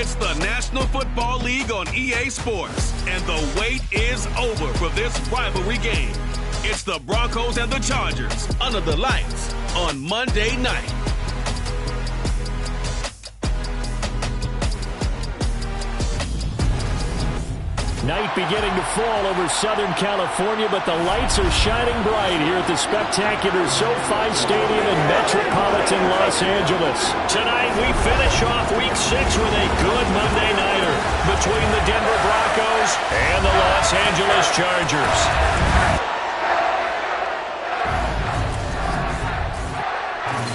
It's the National Football League on EA Sports, and the wait is over for this rivalry game. It's the Broncos and the Chargers under the lights on Monday night. Night beginning to fall over Southern California, but the lights are shining bright here at the spectacular SoFi Stadium in metropolitan Los Angeles. Tonight we finish off Week 6 with a good Monday nighter between the Denver Broncos and the Los Angeles Chargers.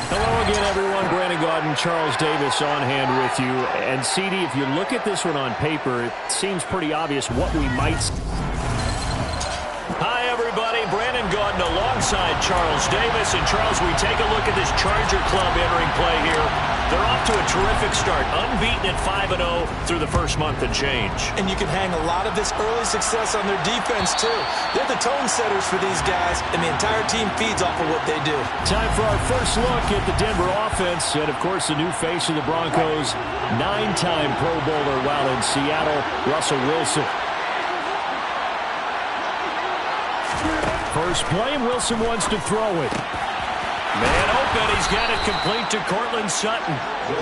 Hello again, everyone. Brandon Gaudin, Charles Davis on hand with you. And CD, if you look at this one on paper, it seems pretty obvious what we might see. Hi, everybody. Brandon Gaudin alongside Charles Davis. And, Charles, we take a look at this Charger club entering play here. They're off to a terrific start, unbeaten at 5-0 through the first month and change. And you can hang a lot of this early success on their defense, too. They're the tone setters for these guys, and the entire team feeds off of what they do. Time for our first look at the Denver offense. And, of course, the new face of the Broncos, 9-time Pro Bowler while in Seattle, Russell Wilson. First play, Wilson wants to throw it. Man open, he's got it complete to Courtland Sutton.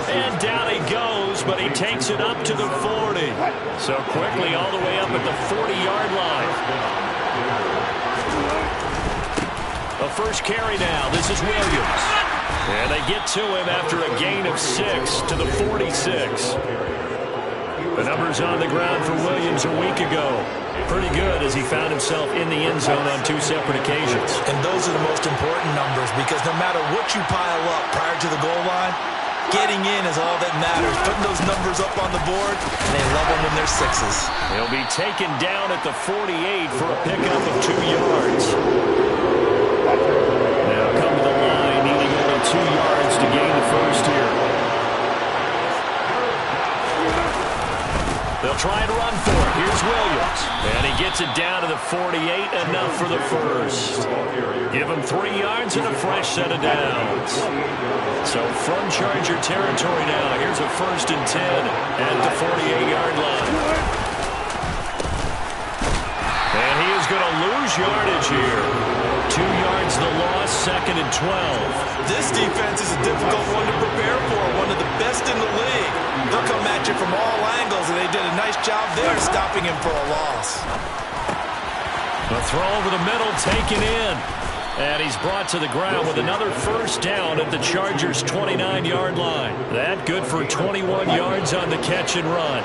And down he goes, but he takes it up to the 40. So quickly all the way up at the 40-yard line. The first carry now, this is Williams. And they get to him after a gain of 6 to the 46. The numbers on the ground for Williams a week ago. Pretty good as he found himself in the end zone on 2 separate occasions. And those are the most important numbers because no matter what you pile up prior to the goal line, getting in is all that matters. Putting those numbers up on the board, and they love them when they're 6s. He'll be taken down at the 48 for a pickup of 2 yards. Now come to the line, needing only 2 yards to gain the first here. They'll try and run for it. Here's Williams. And he gets it down to the 48, enough for the first. Give him 3 yards and a fresh set of downs. So from Charger territory now, here's a 1st and 10 at the 48-yard line. And he is going to lose yardage here. 2 yards the loss, 2nd and 12. This defense is a difficult one to prepare for, one of the best in the league. They'll come at you from all angles, and they did a nice job there stopping him for a loss. The throw over the middle, taken in. And he's brought to the ground with another first down at the Chargers' 29-yard line. That good for 21 yards on the catch and run.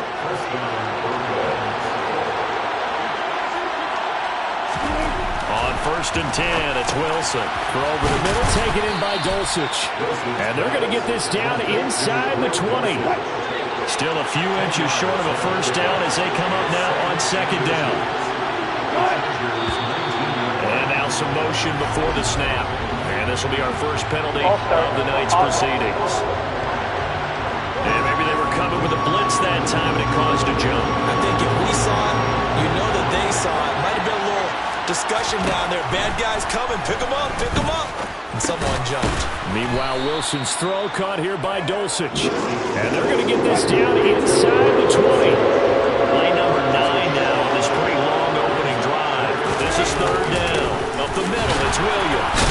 On 1st and 10, it's Wilson. Throw over the middle, taken in by Dulcich. And they're going to get this down inside the 20. Still a few inches short of a first down as they come up now on 2nd down. And now some motion before the snap. And this will be our first penalty of the night's proceedings. And maybe they were coming with a blitz that time and it caused a jump. I think if we saw it, you know that they saw it. Might have been a little discussion down there. Bad guys coming. Pick them up. Pick them up. And someone jumped. Meanwhile, Wilson's throw caught here by Dulcich. And they're going to get this down inside the 20. Play number 9 now on this pretty long opening drive. This is 3rd down. Up the middle, it's Williams.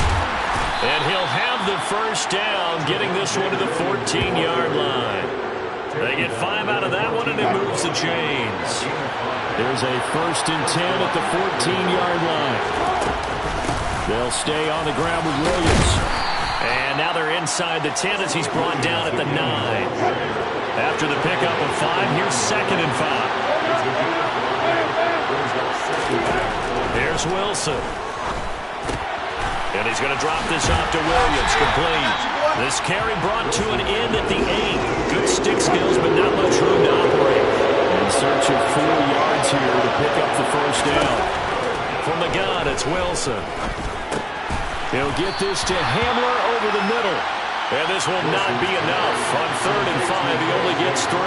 And he'll have the first down, getting this one to the 14-yard line. They get 5 out of that one, and it moves the chains. There's a 1st and 10 at the 14-yard line. They'll stay on the ground with Williams. And now they're inside the 10 as he's brought down at the 9. After the pickup of 5, here's 2nd and 5. Here's Wilson. And he's going to drop this off to Williams, complete. This carry brought to an end at the 8. Good stick skills, but not much room to operate. In search of 4 yards here to pick up the first down. From the gun, it's Wilson. He'll get this to Hamler over the middle. And this will not be enough. On 3rd and 5, he only gets 3.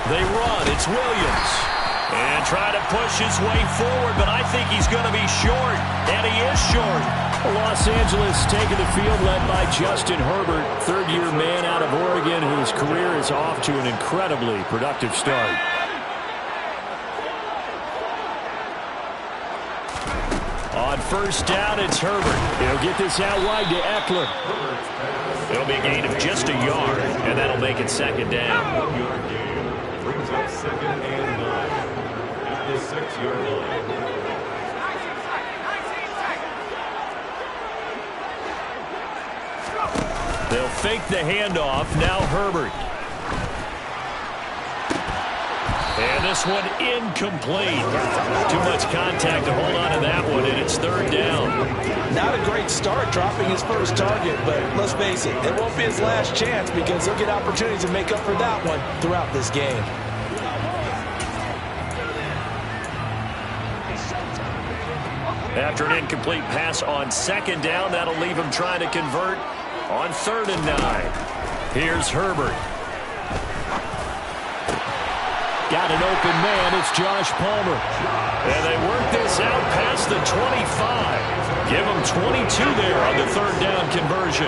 They run. It's Williams. And trying to push his way forward, but I think he's going to be short. And he is short. Los Angeles taking the field led by Justin Herbert, third-year man out of Oregon, whose career is off to an incredibly productive start. On first down, it's Herbert. He'll get this out wide to Eckler. It'll be a gain of just a yard, and that'll make it second down. Brings up second and 9 at the 6-yard line. They'll fake the handoff. Now Herbert. And this one incomplete. Too much contact to hold on to that one, and it's third down. Not a great start dropping his first target, but let's face it, it won't be his last chance because he'll get opportunities to make up for that one throughout this game. After an incomplete pass on second down, that'll leave him trying to convert on 3rd and 9. Here's Herbert. Got an open man. It's Josh Palmer. And they work this out past the 25. Give him 22 there on the 3rd down conversion.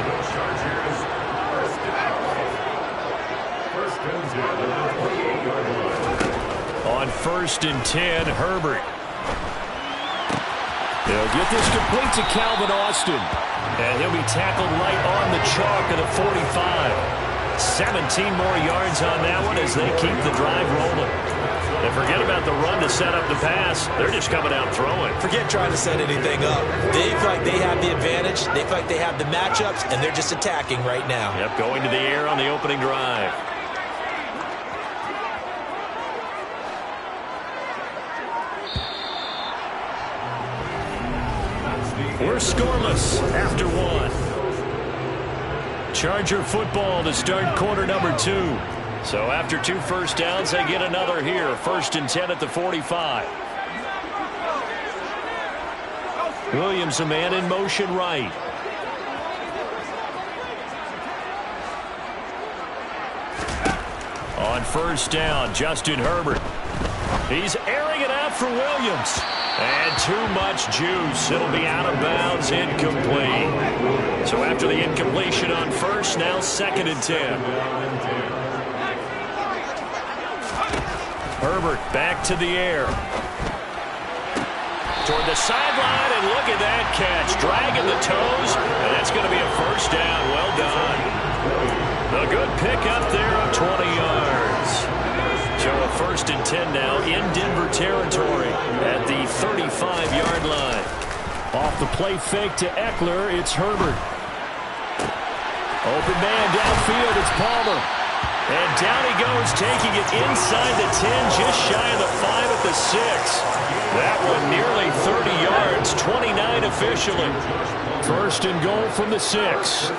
On 1st and 10, Herbert. They'll get this complete to Calvin Austin. And he'll be tackled right on the chalk of the 45. 17 more yards on that one as they keep the drive rolling. And forget about the run to set up the pass. They're just coming out throwing. Forget trying to set anything up. They feel like they have the advantage. They feel like they have the matchups, and they're just attacking right now. Yep, going to the air on the opening drive. We're scoreless after one. Charger football to start quarter number 2. So after 2 first downs, they get another here. 1st and 10 at the 45. Williams, a man in motion right. On first down, Justin Herbert. He's airing it out for Williams. And too much juice. It'll be out of bounds, incomplete. So after the incompletion on first, now 2nd and 10. Herbert back to the air. Toward the sideline, and look at that catch. Dragging the toes, and that's going to be a first down. Well done. A good pick up there of 20 yards. So a 1st and 10 now in Denver territory at the 35-yard line. Off the play fake to Eckler, it's Herbert. Open man downfield, it's Palmer. And down he goes, taking it inside the 10, just shy of the 5 at the 6. That one nearly 30 yards, 29 officially. 1st and goal from the 6.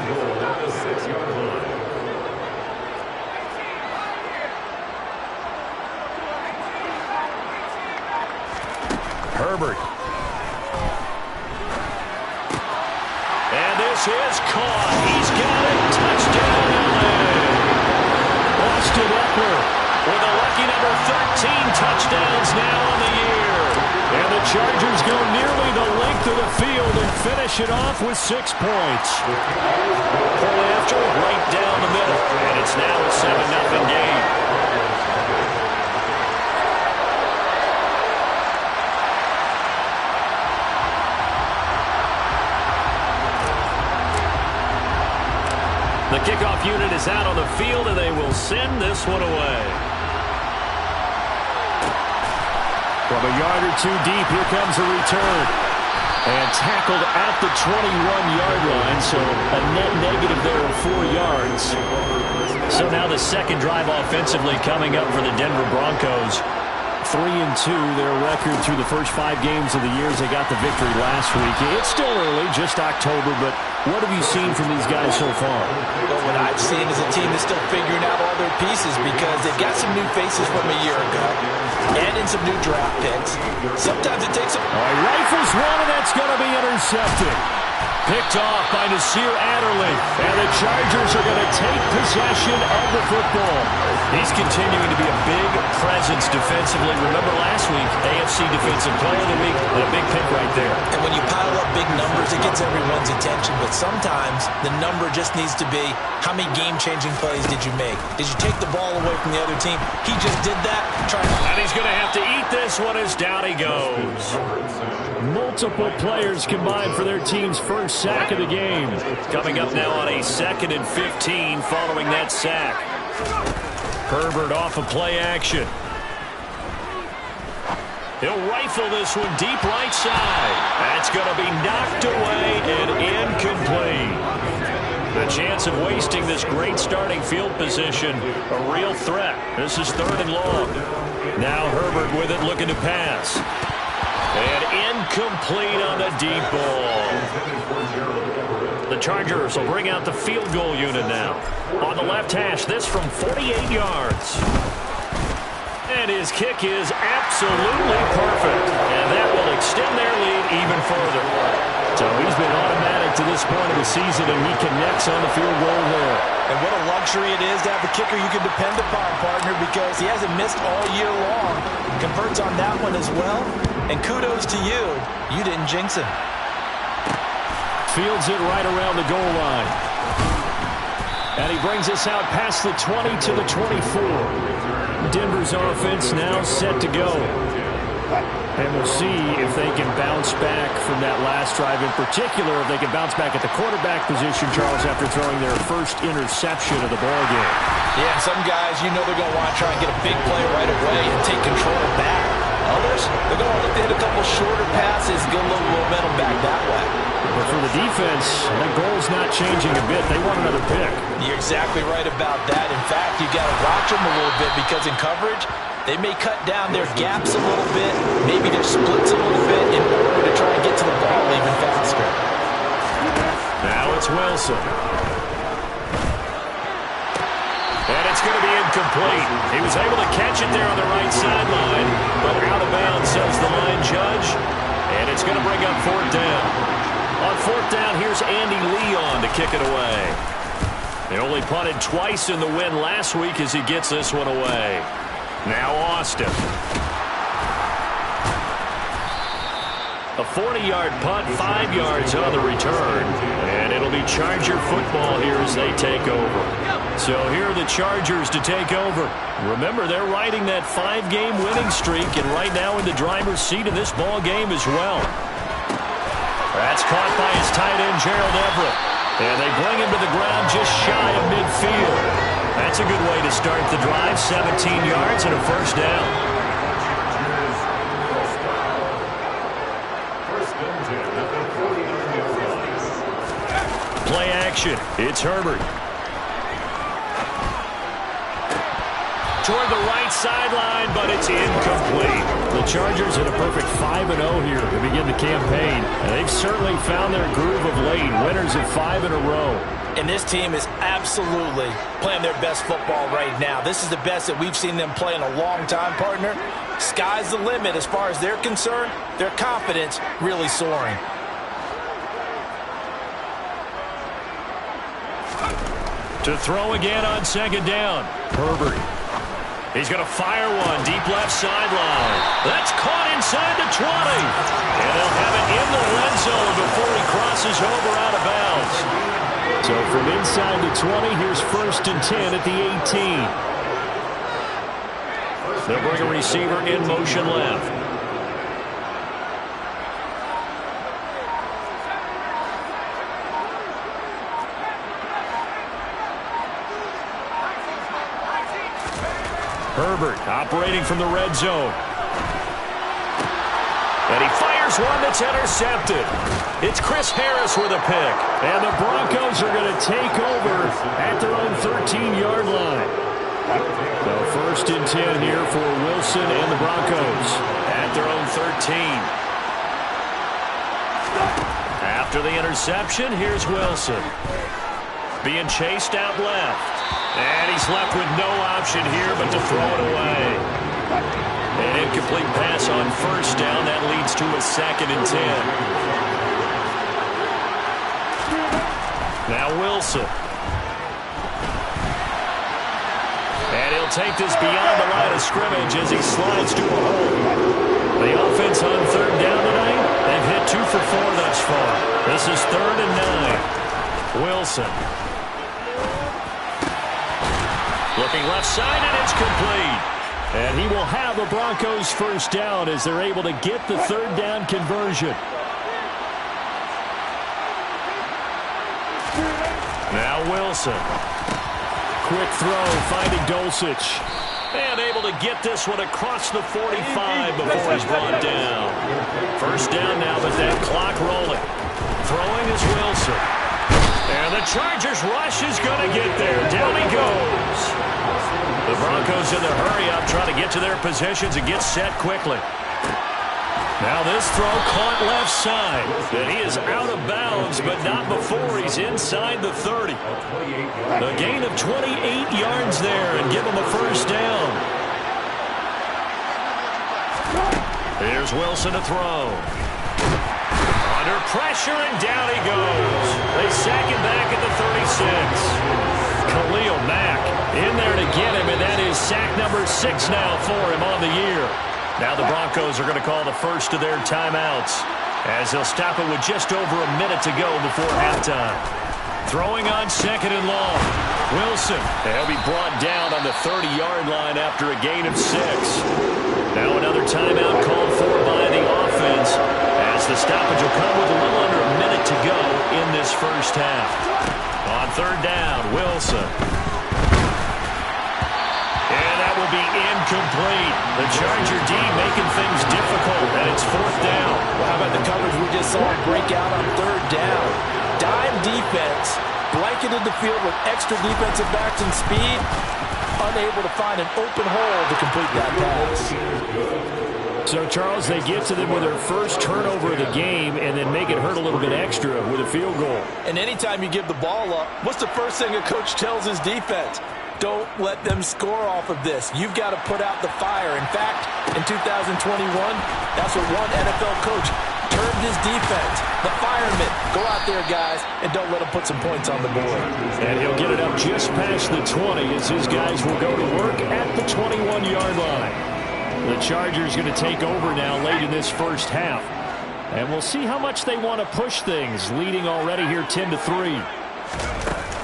Herbert. And this is caught. He's got it. Touchdown, LA. Austin Eckler with a lucky number 13 touchdowns now on the year. And the Chargers go nearly the length of the field and finish it off with 6 points. Pull after, right down the middle. And it's now a 7-0 game. The kickoff unit is out on the field, and they will send this one away. From a yard or 2 deep, here comes a return. And tackled at the 21-yard line, so a net negative there of 4 yards. So now the second drive offensively coming up for the Denver Broncos. 3-2, their record through the first 5 games of the year as they got the victory last week. It's still early, just October, but what have you seen from these guys so far? Well, what I've seen is a team that's still figuring out all their pieces because they've got some new faces from a year ago and in some new draft picks. Sometimes it takes a... All right, rifles one, and that's going to be intercepted. picked off by Nasir Adderley. And the Chargers are going to take possession of the football. He's continuing to be a big presence defensively. Remember last week, AFC Defensive Player of the Week, and a big pick right there. And when you pile up big numbers, it gets everyone's attention. But sometimes the number just needs to be, how many game-changing plays did you make? Did you take the ball away from the other team? He just did that. And he's going to have to eat this one as down he goes. Multiple players combined for their team's first sack of the game. Coming up now on a 2nd and 15 following that sack. Herbert off of play action. He'll rifle this one deep right side. That's going to be knocked away and incomplete. The chance of wasting this great starting field position, a real threat. This is 3rd and long. Now Herbert with it, looking to pass. And incomplete on the deep ball. The Chargers will bring out the field goal unit now. On the left hash, this from 48 yards. And his kick is absolutely perfect. And that will extend their lead even further. So he's been automatic to this point of the season, and he connects on the field goal there. And what a luxury it is to have a kicker you can depend upon, partner, because he hasn't missed all year long. Converts on that one as well. And kudos to you. You didn't jinx him. Fields it right around the goal line. And he brings us out past the 20 to the 24. Denver's offense now set to go. And we'll see if they can bounce back from that last drive. In particular, if they can bounce back at the quarterback position, Charles, after throwing their first interception of the ballgame. Yeah, some guys, you know they're going to want to try and get a big play right away and take control back. Others, they're going to look to hit a couple shorter passes, get a little momentum back that way. But for the defense, that goal's not changing a bit. They want another pick. You're exactly right about that. In fact, you got to watch them a little bit because in coverage, they may cut down their gaps a little bit, maybe their splits a little bit in order to try and get to the ball even faster. Now it's Wilson. And it's going to be incomplete. He was able to catch it there on the right sideline, but out of bounds, says the line judge. And it's going to bring up 4th down. On 4th down, here's Andy Leon to kick it away. They only punted twice in the win last week as he gets this one away. Now Austin. A 40-yard punt, 5 yards on the return. And it'll be Charger football here as they take over. So here are the Chargers to take over. Remember, they're riding that 5-game winning streak, and right now in the driver's seat of this ball game as well. That's caught by his tight end, Gerald Everett. And they bring him to the ground just shy of midfield. That's a good way to start the drive. 17 yards and a first down. Play action. It's Herbert. Toward the right sideline, but it's incomplete. The Chargers at a perfect 5-0 here to begin the campaign. And they've certainly found their groove of late. Winners of 5 in a row. And this team is absolutely playing their best football right now. This is the best that we've seen them play in a long time, partner. Sky's the limit as far as they're concerned. Their confidence really soaring. To throw again on 2nd down. Herbert. He's going to fire one deep left sideline. That's caught inside the 20. And they'll have it in the red zone before he crosses over out of bounds. So from inside the 20, here's 1st and 10 at the 18. They'll bring a receiver in motion left. Herbert operating from the red zone. And he fires one that's intercepted. It's Chris Harris with a pick. And the Broncos are going to take over at their own 13-yard line. So 1st and 10 here for Wilson and the Broncos at their own 13. After the interception, here's Wilson. Being chased out left. And he's left with no option here but to throw it away. An incomplete pass on 1st down. That leads to a 2nd and 10. Now Wilson. And he'll take this beyond the line of scrimmage as he slides to a hole. The offense on third down tonight, they've hit 2 for 4 thus far. This is 3rd and 9. Wilson. Looking left side, and it's complete. And he will have a Broncos first down as they're able to get the 3rd down conversion. Now Wilson. Quick throw, finding Dulcich. And able to get this one across the 45 before he's brought down. First down now, but that clock rolling. Throwing is Wilson. And the Chargers rush is going to get there. Down he goes. The Broncos in the hurry-up trying to get to their positions and get set quickly. Now this throw caught left side. And he is out of bounds, but not before he's inside the 30. The gain of 28 yards there and give him a first down. Here's Wilson to throw. Under pressure, and down he goes. They sack him back at the 36. Khalil Mack in there to get him, and that is sack number 6 now for him on the year. Now the Broncos are going to call the first of their timeouts as they'll stop it with just over a minute to go before halftime. Throwing on 2nd and long. Wilson. He'll be brought down on the 30-yard line after a gain of 6. Now another timeout called for by the offense as the stoppage will come with a little under a minute to go in this first half. On 3rd down, Wilson. And that will be incomplete. The Charger D making things difficult, and it's 4th down. Well, how about the coverage we just saw break out on 3rd down? Dime defense, blanketed the field with extra defensive backs and speed, unable to find an open hole to complete that pass. So, Charles, they get to them with their first turnover of the game and then make it hurt a little bit extra with a field goal. And anytime you give the ball up, what's the first thing a coach tells his defense? Don't let them score off of this. You've got to put out the fire. In fact, in 2021, that's what one NFL coach termed his defense. The firemen. Go out there, guys, and don't let them put some points on the board. And he'll get it up just past the 20 as his guys will go to work at the 21-yard line. The Chargers going to take over now late in this first half. And we'll see how much they want to push things, leading already here 10-3.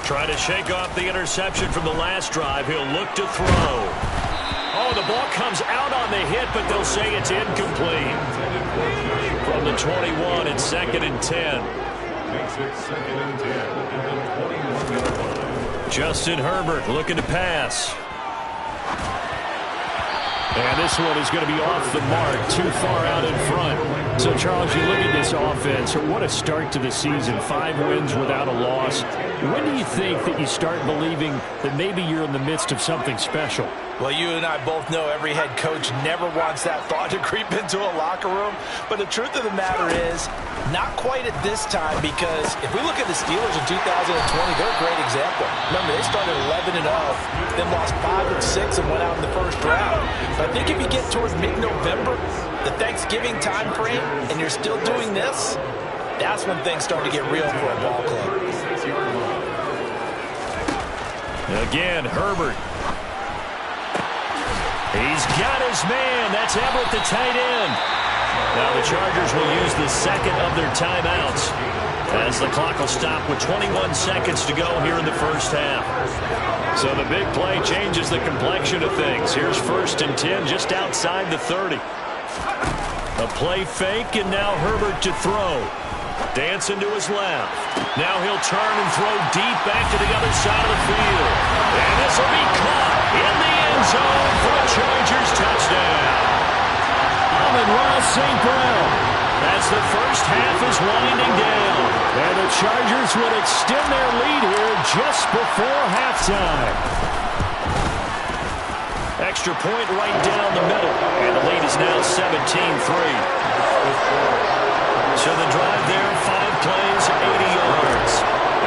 Trying to shake off the interception from the last drive. He'll look to throw. Oh, the ball comes out on the hit, but they'll say it's incomplete. From the 21, it's 2nd and 10. Makes it 2nd and 10 at the 21-yard line. Justin Herbert looking to pass. And this one is going to be off the mark, too far out in front. So, Charles, you look at this offense, what a start to the season. 5 wins without a loss. When do you think that you start believing that maybe you're in the midst of something special? Well, you and I both know every head coach never wants that thought to creep into a locker room. But the truth of the matter is, not quite at this time, because if we look at the Steelers in 2020, they're a great example. Remember, they started 11-0, then lost 5 and 6 and went out in the first round. But I think if you get towards mid-November, the Thanksgiving time frame, and you're still doing this, that's when things start to get real for a ball club. Again, Herbert. He's got his man. That's Everett, the tight end. Now the Chargers will use the 2nd of their timeouts as the clock will stop with 21 seconds to go here in the first half. So the big play changes the complexion of things. Here's 1st and 10 just outside the 30. A play fake, and now Herbert to throw. Dancing to his left. Now he'll turn and throw deep back to the other side of the field. And this will be caught in the end zone for a Chargers touchdown. Amon-Ra St. Brown. As the first half is winding down. And the Chargers will extend their lead here just before halftime. Extra point right down the middle. And the lead is now 17-3. So the drive there, 5 plays, 80 yards.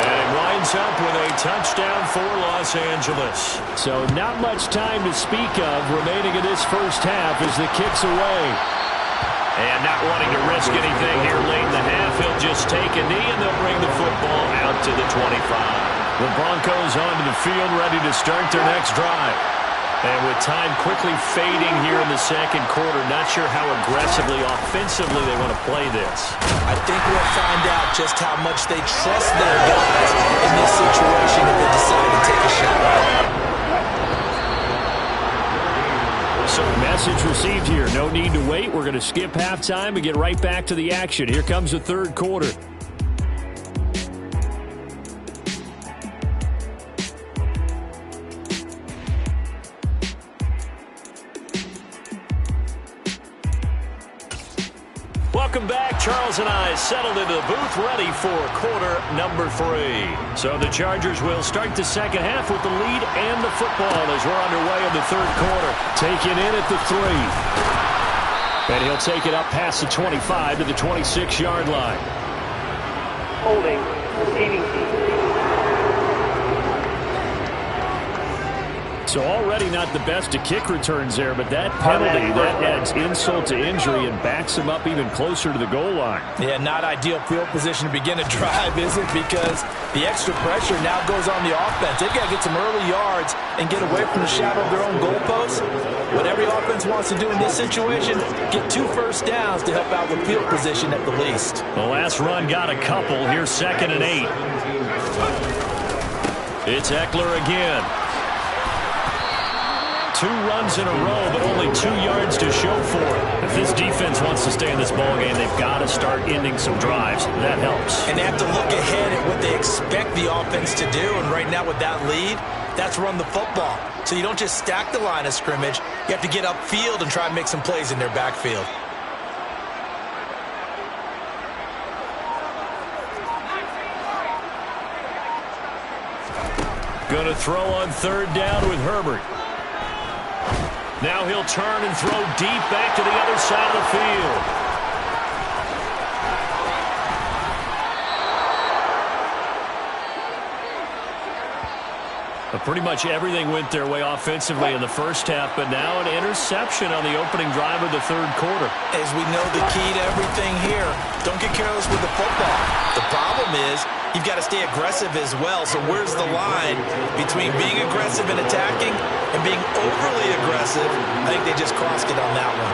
And it winds up with a touchdown for Los Angeles. So not much time to speak of remaining in this first half as the kick's away. And not wanting to risk anything here late in the half, he'll just take a knee, and they'll bring the football out to the 25. The Broncos onto the field, ready to start their next drive. And with time quickly fading here in the second quarter, not sure how aggressively, offensively they want to play this. I think we'll find out just how much they trust their guys in this situation if they decide to take a shot. So message received here. No need to wait. We're going to skip halftime and get right back to the action. Here comes the third quarter. Welcome back. Charles and I settled into the booth, ready for quarter number 3. So the Chargers will start the second half with the lead and the football as we're underway in the third quarter. Taking in at the 3. And he'll take it up past the 25 to the 26-yard line. Holding. Receiving team. So already not the best of kick returns there, but that penalty, that adds insult to injury and backs him up even closer to the goal line. Yeah, not ideal field position to begin a drive, is it? Because the extra pressure now goes on the offense. They've got to get some early yards and get away from the shadow of their own goalposts. What every offense wants to do in this situation, get 2 first downs to help out with field position at the least. The last run got a couple. Here's 2nd and 8. It's Eckler again. 2 runs in a row, but only 2 yards to show for it. If this defense wants to stay in this ballgame, they've got to start ending some drives. That helps. And they have to look ahead at what they expect the offense to do. And right now with that lead, that's run the football. So you don't just stack the line of scrimmage. You have to get upfield and try and make some plays in their backfield. Going to throw on 3rd down with Herbert. Now he'll turn and throw deep back to the other side of the field. But pretty much everything went their way offensively in the first half, but now an interception on the opening drive of the third quarter. As we know, the key to everything here, don't get careless with the football. The problem is you've got to stay aggressive as well. So where's the line between being aggressive and attacking and being overly aggressive? I think they just crossed it on that one.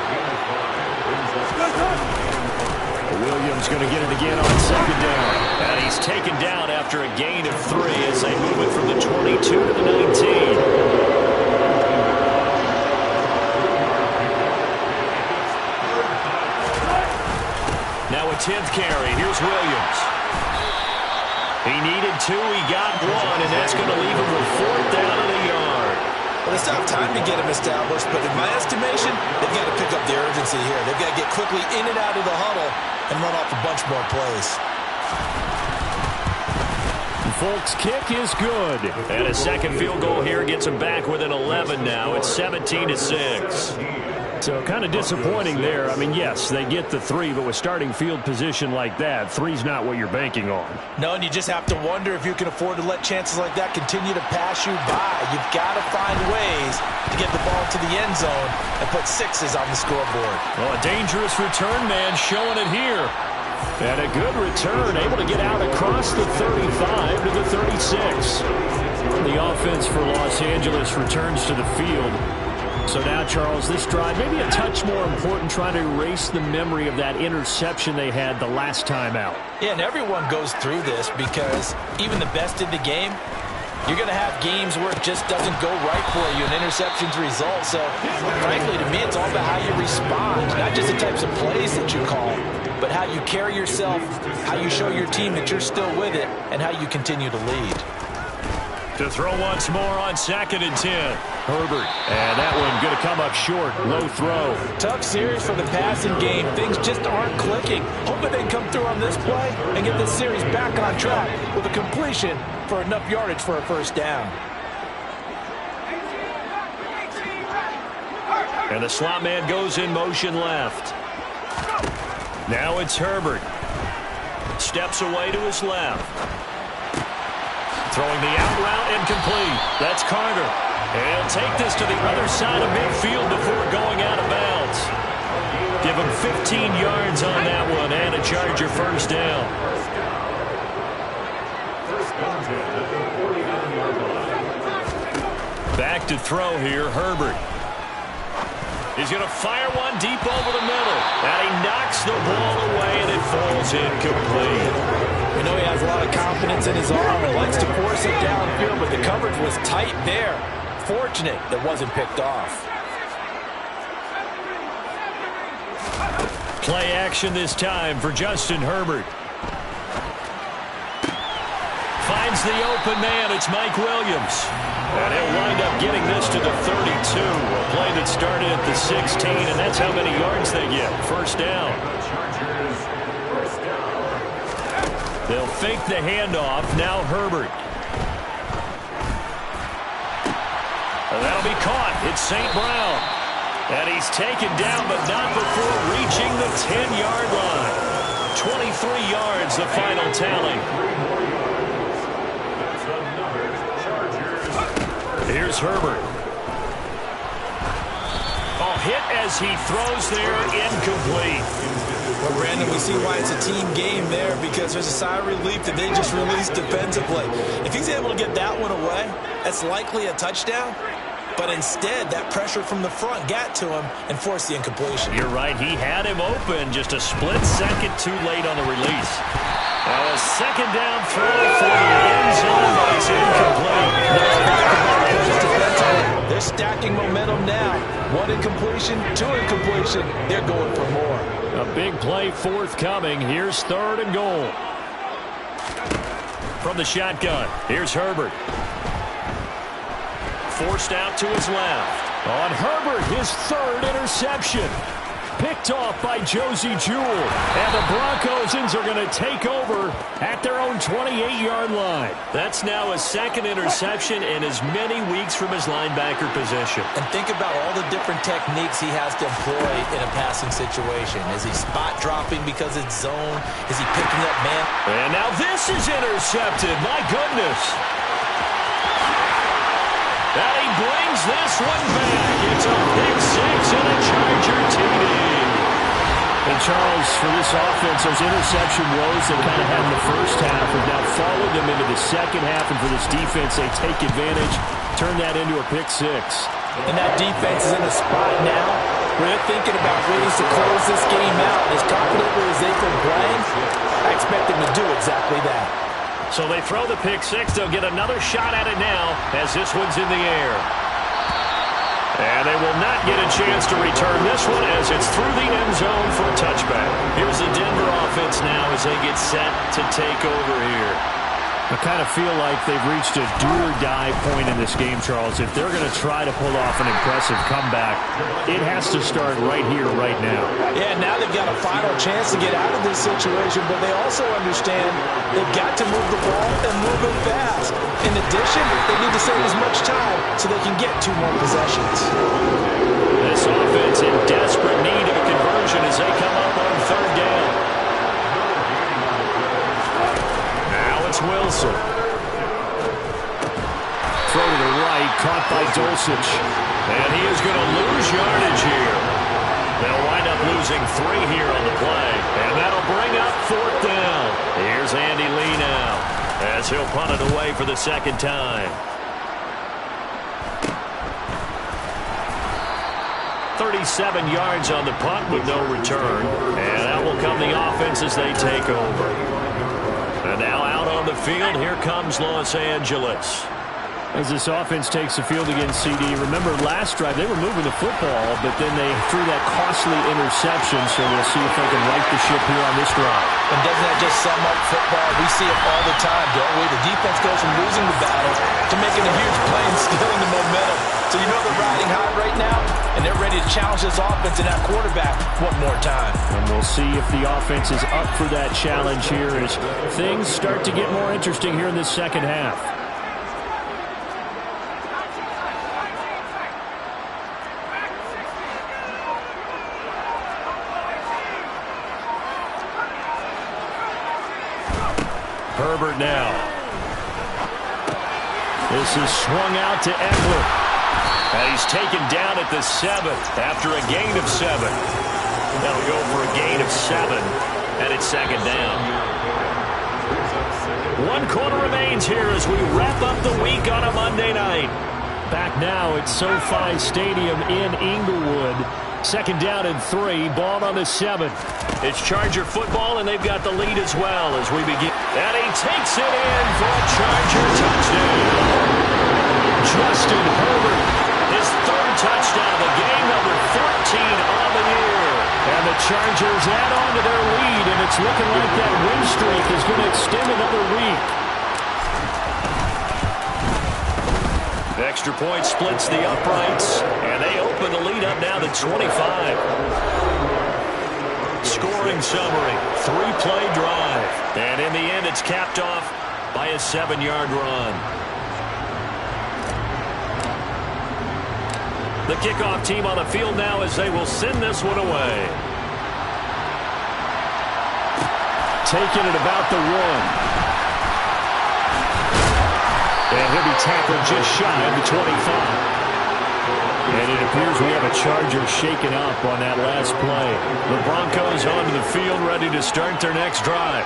Williams going to get it again on 2nd down. And he's taken down after a gain of 3 as they move it from the 22 to the 19. Now a 10th carry. Here's Williams. He needed 2, he got 1, and that's going to leave him with 4th down and a yard. Well, it's not time to get him established, but in my estimation, they've got to pick up the urgency here. They've got to get quickly in and out of the huddle and run off a bunch more plays. Folks' kick is good. And a second field goal here gets him back within 11 now. It's 17-6. So kind of disappointing there. I mean, yes, they get the 3, but with starting field position like that, 3's not what you're banking on. No, and you just have to wonder if you can afford to let chances like that continue to pass you by. You've got to find ways to get the ball to the end zone and put 6s on the scoreboard. Well, a dangerous return man showing it here. And a good return, able to get out across the 35 to the 36. The offense for Los Angeles returns to the field. So now, Charles, this drive maybe a touch more important, trying to erase the memory of that interception they had the last time out. Yeah, and everyone goes through this because even the best in the game, you're going to have games where it just doesn't go right for you, and interceptions result. So, frankly, to me, it's all about how you respond, not just the types of plays that you call, but how you carry yourself, how you show your team that you're still with it, and how you continue to lead. To throw once more on 2nd and 10. Herbert. And that one going to come up short. Low throw. Tough series for the passing game. Things just aren't clicking. Hoping they can come through on this play and get this series back on track with a completion for enough yardage for a first down. And the slot man goes in motion left. Now it's Herbert. Steps away to his left. Throwing the out route incomplete. That's Carter. And he'll take this to the other side of midfield before going out of bounds. Give him 15 yards on that one, and a Charger first down. Back to throw here, Herbert. He's going to fire one deep over the middle. And he knocks the ball away, and it falls incomplete. We know he has a lot of confidence in his arm and likes to force it downfield, but the coverage was tight there. Fortunate that wasn't picked off. Play action this time for Justin Herbert. Finds the open man. It's Mike Williams. And he'll wind up getting this to the 32. A play that started at the 16, and that's how many yards they get. First down. They'll fake the handoff. Now Herbert. And that'll be caught. It's St. Brown. And he's taken down, but not before reaching the 10-yard line. 23 yards, the final tally. Here's Herbert. Oh, hit as he throws there, incomplete. Well, Brandon, we see why it's a team game there, because there's a sigh of relief that they just released defensively. If he's able to get that one away, that's likely a touchdown. But instead, that pressure from the front got to him and forced the incompletion. You're right. He had him open, just a split second too late on the release. A second down throw for the end zone, but it's incomplete. They're stacking momentum now. One incompletion, two incompletion. They're going for more. A big play forthcoming. Here's 3rd and goal. From the shotgun, here's Herbert. Forced out to his left. On Herbert, his 3rd interception. Picked off by Josie Jewell. And the Broncos are going to take over at their own 28-yard line. That's now his 2nd interception in as many weeks from his linebacker position. And think about all the different techniques he has to employ in a passing situation. Is he spot dropping because it's zone? Is he picking up man? And now this is intercepted. My goodness. And he brings this one back. It's a pick 6 and a Charger TD. And Charles, for this offense, those interception woes they kind of had in the first half have now followed them into the second half. And for this defense, they take advantage, turn that into a pick 6. And that defense is in a spot now where they're thinking about ways to close this game out. As confidently as they can play, I expect them to do exactly that. So they throw the pick 6. They'll get another shot at it now as this one's in the air. And they will not get a chance to return this one as it's through the end zone for a touchback. Here's the Denver offense now as they get set to take over here. I kind of feel like they've reached a do-or-die point in this game, Charles. If they're going to try to pull off an impressive comeback, it has to start right here, right now. Yeah, now they've got a final chance to get out of this situation, but they also understand they've got to move the ball and move it fast. In addition, they need to save as much time so they can get 2 more possessions. This offense in desperate need of a conversion as they come up on 3rd down. Wilson. Throw to the right, caught by Dulcich. And he is going to lose yardage here. They'll wind up losing 3 here on the play. And that'll bring up 4th down. Here's Andy Lee now as he'll punt it away for the 2nd time. 37 yards on the punt with no return. And that will come the offense as they take over. And now out on the field, here comes Los Angeles. As this offense takes the field against CD, remember last drive they were moving the football, but then they threw that costly interception, so we'll see if they can right the ship here on this drive. And doesn't that just sum up football? We see it all the time, don't we? The defense goes from losing the battle to making a huge play and stealing the momentum. So you know they're riding high right now, and they're ready to challenge this offense and that quarterback one more time. And we'll see if the offense is up for that challenge here as things start to get more interesting here in this 2nd half. Herbert now. This is swung out to Eckler. And he's taken down at the 7th after a gain of 7. That'll go for a gain of 7, and it's second down. 1 quarter remains here as we wrap up the week on a Monday night. Back now at SoFi Stadium in Inglewood. Second down and 3, ball on the 7. It's Charger football, and they've got the lead as well as we begin. And he takes it in for a Charger touchdown. Justin Herbert, his 3rd touchdown, the game number 14 on the year. And the Chargers add on to their lead, and it's looking like that win streak is going to extend another week. The extra point splits the uprights, and they open the lead up now to 25. Scoring summary, 3-play drive. And in the end, it's capped off by a 7-yard run. The kickoff team on the field now as they will send this one away. Taking it about the 1. And he'll be tackled just shy of the 25. And it appears we have a Charger shaken up on that last play. The Broncos onto the field, ready to start their next drive.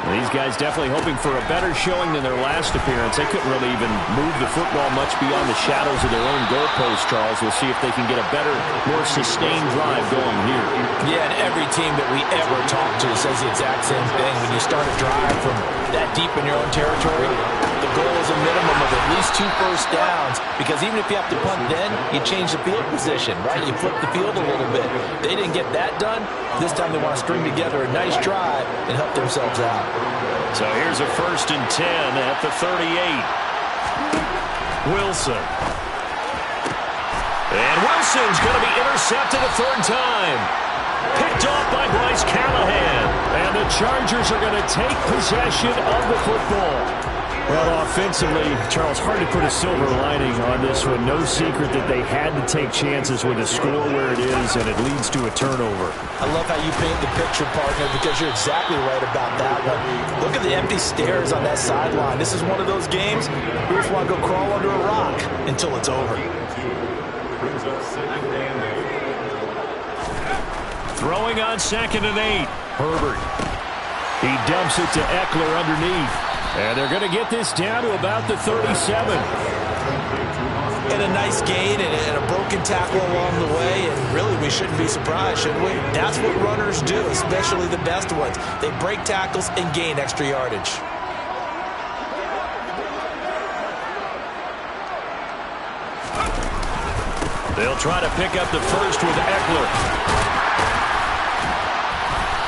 These guys definitely hoping for a better showing than their last appearance. They couldn't really even move the football much beyond the shadows of their own goalpost, Charles. We'll see if they can get a better, more sustained drive going here. Yeah, and every team that we ever talk to says the exact same thing. When you start a drive from that deep in your own territory, the goal is a minimum of at least 2 first downs, because even if you have to punt then, you change the field position, right? You flip the field a little bit. They didn't get that done. This time they want to string together a nice drive and help themselves out. So here's a 1st and 10 at the 38. Wilson. And Wilson's going to be intercepted a 3rd time. Picked off by Bryce Callahan. And the Chargers are going to take possession of the football. Well, offensively, Charles, hard to put a silver lining on this one. No secret that they had to take chances with a score where it is, and it leads to a turnover. I love how you paint the picture, partner, because you're exactly right about that one. Look at the empty stares on that sideline. This is one of those games we just want to go crawl under a rock until it's over. Throwing on 2nd and 8. Herbert. He dumps it to Eckler underneath. And they're going to get this down to about the 37. And a nice gain and a broken tackle along the way. And really, we shouldn't be surprised, should we? That's what runners do, especially the best ones. They break tackles and gain extra yardage. They'll try to pick up the first with Eckler.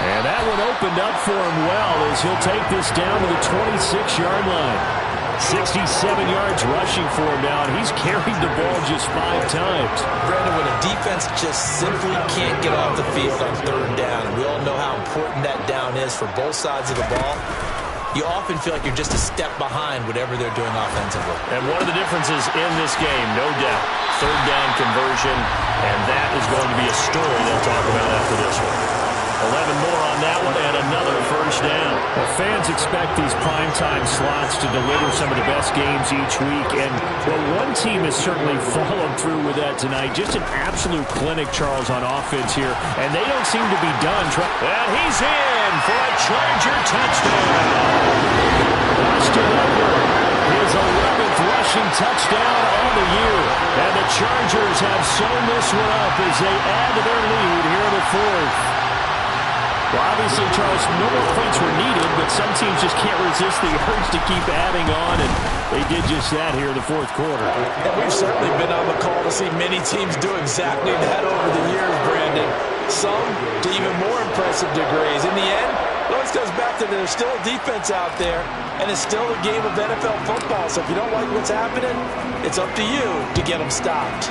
And that one opened up for him well as he'll take this down to the 26-yard line. 67 yards rushing for him now, and he's carried the ball just 5 times. Brandon, when a defense just simply can't get off the field on 3rd down, and we all know how important that down is for both sides of the ball, you often feel like you're just a step behind whatever they're doing offensively. And one of the differences in this game, no doubt, 3rd down conversion, and that is going to be a story they'll talk about after this one. 11 more on that one and another 1st down. Well, fans expect these primetime slots to deliver some of the best games each week. And, well, one team has certainly followed through with that tonight. Just an absolute clinic, Charles, on offense here. And they don't seem to be done. And he's in for a Charger touchdown. Austin Eckler, his 11th rushing touchdown on the year. And the Chargers have sewn this one up as they add to their lead here in the 4th. Well, obviously, Charles, no more points were needed, but some teams just can't resist the urge to keep adding on, and they did just that here in the 4th quarter. And we've certainly been on the call to see many teams do exactly that over the years, Brandon. Some to even more impressive degrees. In the end, it always goes back to there's still a defense out there, and it's still a game of NFL football. So if you don't like what's happening, it's up to you to get them stopped.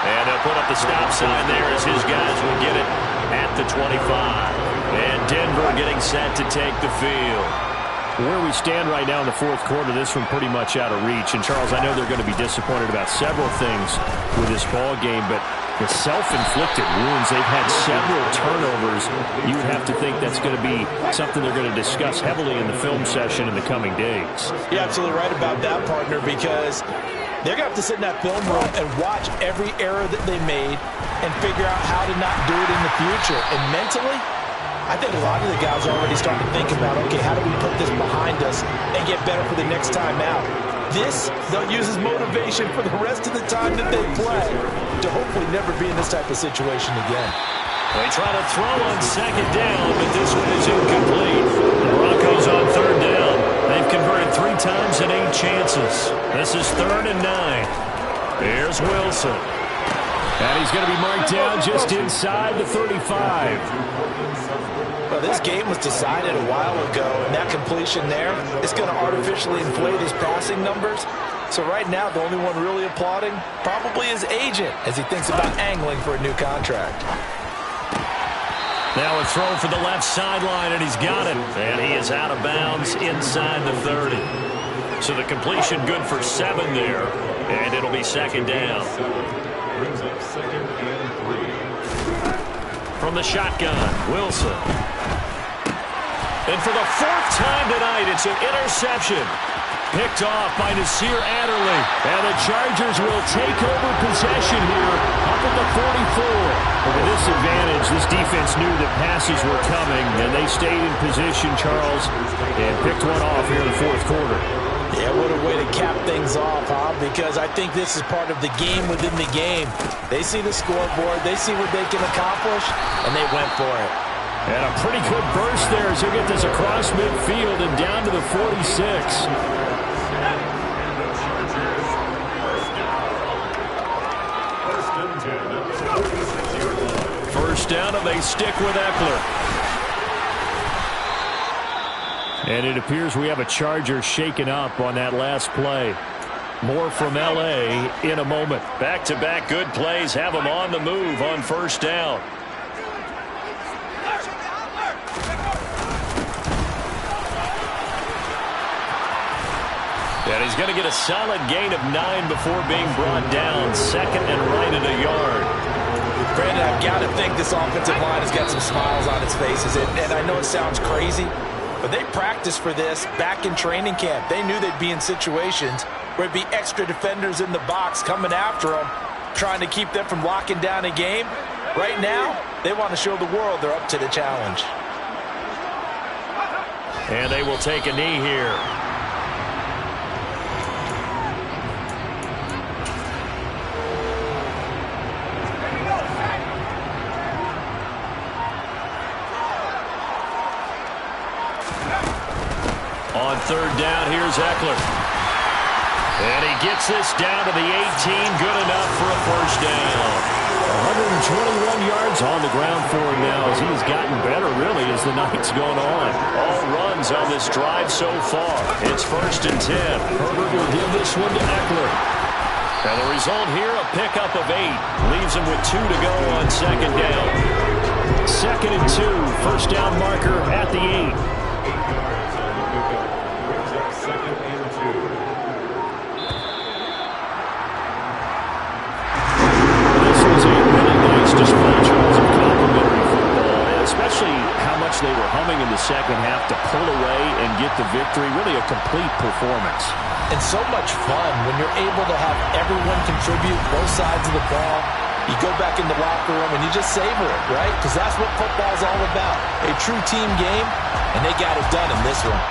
And they'll put up the stop sign there as his guys will get it at the 25. And Denver getting set to take the field. Where we stand right now in the 4th quarter, this one pretty much out of reach. And, Charles, I know they're going to be disappointed about several things with this ball game, but the self-inflicted wounds, they've had several turnovers. You would have to think that's going to be something they're going to discuss heavily in the film session in the coming days. You're absolutely right about that, partner, because They're going to have to sit in that film room and watch every error that they made and figure out how to not do it in the future. And mentally, I think a lot of the guys are already starting to think about, okay, how do we put this behind us and get better for the next time out? This, they'll use as motivation for the rest of the time that they play to hopefully never be in this type of situation again. They try to throw on second down, but this one is incomplete. The Broncos on third down. They've converted 3 times in 8 chances. This is 3rd and 9. Here's Wilson. And he's going to be marked down just inside the 35. Well, this game was decided a while ago, and that completion there is going to artificially inflate his passing numbers. So right now, the only one really applauding probably his agent as he thinks about angling for a new contract. Now a throw for the left sideline, and he's got it. And he is out of bounds inside the 30. So the completion good for 7 there, and it'll be second down. Brings up 2nd and 3. From the shotgun, Wilson. And for the 4th time tonight, it's an interception. Picked off by Nasir Adderley. And the Chargers will take over possession here up at the 44. But with this advantage, this defense knew that passes were coming, and they stayed in position, Charles, and picked one off here in the 4th quarter. Yeah, what a way to cap things off, huh? Because I think this is part of the game within the game. They see the scoreboard, they see what they can accomplish, and they went for it. And a pretty good burst there as he'll get this across midfield and down to the 46. First down, and they stick with Eckler. And it appears we have a Charger shaken up on that last play. More from L.A. in a moment. Back-to-back good plays have them on the move on first down. And he's going to get a solid gain of 9 before being brought down. 2nd and right at a yard. Brandon, I've got to think this offensive line has got some smiles on its faces. And I know it sounds crazy, but they practiced for this back in training camp. They knew they'd be in situations where it'd be extra defenders in the box coming after them, trying to keep them from locking down a game. Right now, they want to show the world they're up to the challenge. And they will take a knee here. On third down, here's Eckler. And he gets this down to the 18. Good enough for a first down. 121 yards on the ground for him now as he's gotten better, really, as the night's gone on. All runs on this drive so far. It's 1st and 10. Herbert will give this one to Eckler. And the result here, a pickup of 8. Leaves him with 2 to go on second down. 2nd and 2. First down marker at the 8. Especially how much they were humming in the second half to pull away and get the victory. Really a complete performance. And so much fun when you're able to have everyone contribute both sides of the ball. You go back in the locker room and you just savor it, right? Because that's what football's all about. A true team game, and they got it done in this one.